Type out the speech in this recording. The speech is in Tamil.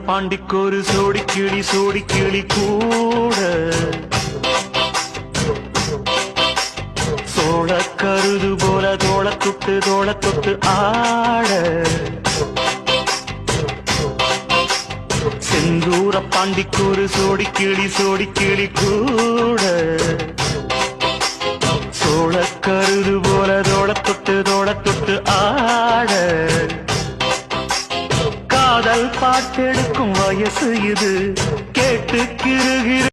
பாண்டிக்கொரு சோடி கிளி கூட சோழ கருது போல தோள தொட்டு ஆட செந்தூர பாண்டிக்கொரு சோடி கிளி கூட சோழ கருது போல தோள தொட்டு ஆட காதல் பாட்டெடுக்கும் வயசு இது கேட்டு கிருகிரு